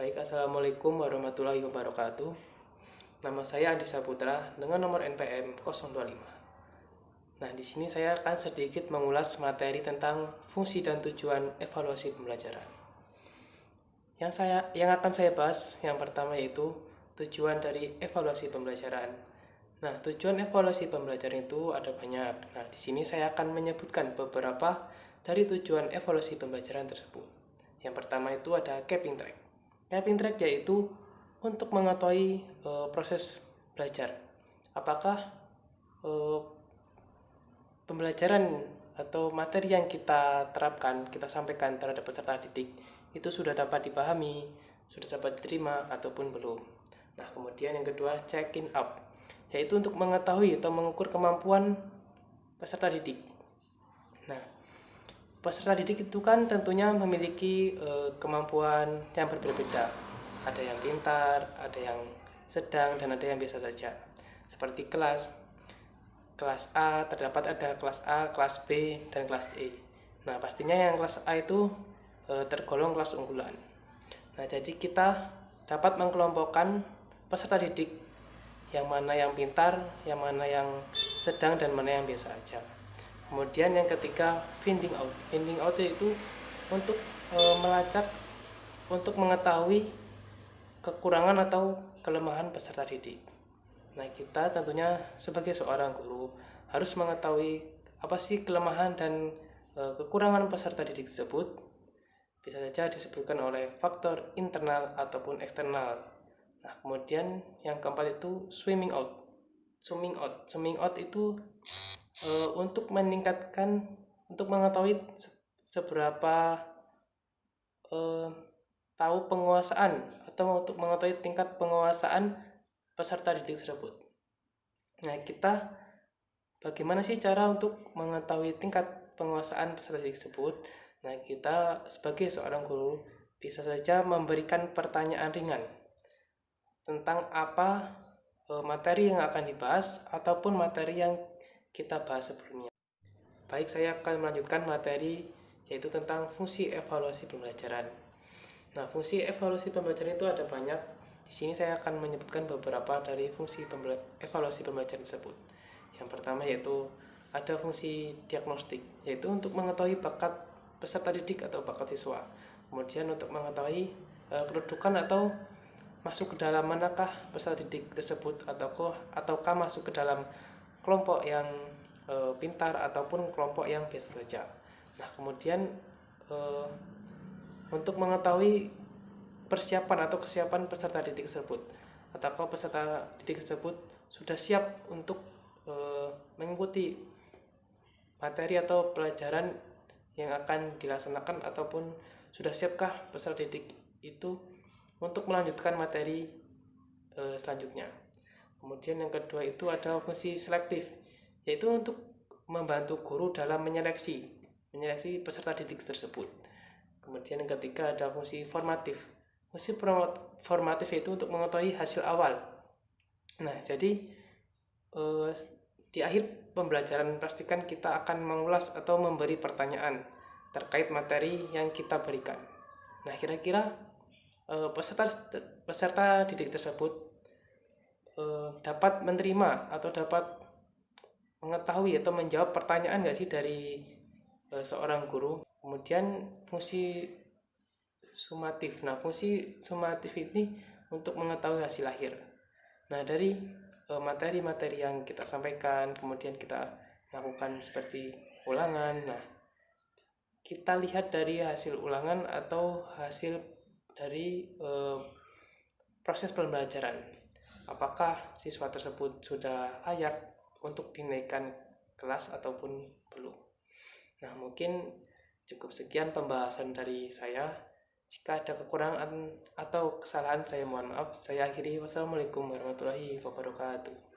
Baik, Assalamualaikum warahmatullahi wabarakatuh. Nama saya Adi Saputra dengan nomor NPM 025. Nah, di sini saya akan sedikit mengulas materi tentang fungsi dan tujuan evaluasi pembelajaran. Yang akan saya bahas yang pertama yaitu tujuan dari evaluasi pembelajaran. Nah, tujuan evaluasi pembelajaran itu ada banyak. Nah, di sini saya akan menyebutkan beberapa dari tujuan evaluasi pembelajaran tersebut. Yang pertama itu ada keeping track. Keeping track yaitu untuk mengetahui proses belajar. Apakah pembelajaran atau materi yang kita terapkan, kita sampaikan terhadap peserta didik itu sudah dapat dipahami, sudah dapat diterima ataupun belum. Nah, kemudian yang kedua, checking up, yaitu untuk mengetahui atau mengukur kemampuan peserta didik. Nah, peserta didik itu kan tentunya memiliki kemampuan yang berbeda-beda. Ada yang pintar, ada yang sedang, dan ada yang biasa saja. Seperti kelas A, terdapat ada kelas A, kelas B, dan kelas E. Nah, pastinya yang kelas A itu tergolong kelas unggulan. Nah, jadi kita dapat mengkelompokkan peserta didik yang mana yang pintar, yang mana yang sedang, dan mana yang biasa saja. Kemudian yang ketiga, finding out. Finding out itu untuk melacak, untuk mengetahui kekurangan atau kelemahan peserta didik. Nah, kita tentunya sebagai seorang guru harus mengetahui apa sih kelemahan dan kekurangan peserta didik tersebut. Bisa saja disebutkan oleh faktor internal ataupun eksternal. Nah, kemudian yang keempat itu swimming out. Swimming out itu untuk meningkatkan, untuk mengetahui seberapa tahu penguasaan atau untuk mengetahui tingkat penguasaan peserta didik tersebut. Nah, kita bagaimana sih cara untuk mengetahui tingkat penguasaan peserta didik tersebut? Nah, kita sebagai seorang guru bisa saja memberikan pertanyaan ringan tentang apa materi yang akan dibahas ataupun materi yang kita bahas sebelumnya. Baik, saya akan melanjutkan materi yaitu tentang fungsi evaluasi pembelajaran. Nah, fungsi evaluasi pembelajaran itu ada banyak. Di sini saya akan menyebutkan beberapa dari fungsi evaluasi pembelajaran tersebut. Yang pertama yaitu ada fungsi diagnostik, yaitu untuk mengetahui bakat peserta didik atau bakat siswa. Kemudian untuk mengetahui kedudukan atau masuk ke dalam manakah peserta didik tersebut, ataukah masuk ke dalam kelompok yang pintar ataupun kelompok yang biasa saja. Nah, kemudian untuk mengetahui persiapan atau kesiapan peserta didik tersebut, ataukah peserta didik tersebut sudah siap untuk mengikuti materi atau pelajaran yang akan dilaksanakan, ataupun sudah siapkah peserta didik itu untuk melanjutkan materi selanjutnya. Kemudian yang kedua itu ada fungsi selektif, yaitu untuk membantu guru dalam menyeleksi peserta didik tersebut. Kemudian yang ketiga ada fungsi formatif. Fungsi formatif itu untuk mengetahui hasil awal. Nah, jadi di akhir pembelajaran pastikan kita akan mengulas atau memberi pertanyaan terkait materi yang kita berikan. Nah, kira-kira peserta didik tersebut dapat menerima atau dapat mengetahui atau menjawab pertanyaan nggak sih dari seorang guru. Kemudian fungsi sumatif. Nah, fungsi sumatif ini untuk mengetahui hasil akhir. Nah, dari materi-materi yang kita sampaikan, kemudian kita lakukan seperti ulangan. Nah, kita lihat dari hasil ulangan atau hasil dari proses pembelajaran, apakah siswa tersebut sudah layak untuk dinaikkan kelas ataupun belum. Nah, mungkin cukup sekian pembahasan dari saya. Jika ada kekurangan atau kesalahan, saya mohon maaf. Saya akhiri. Wassalamualaikum warahmatullahi wabarakatuh.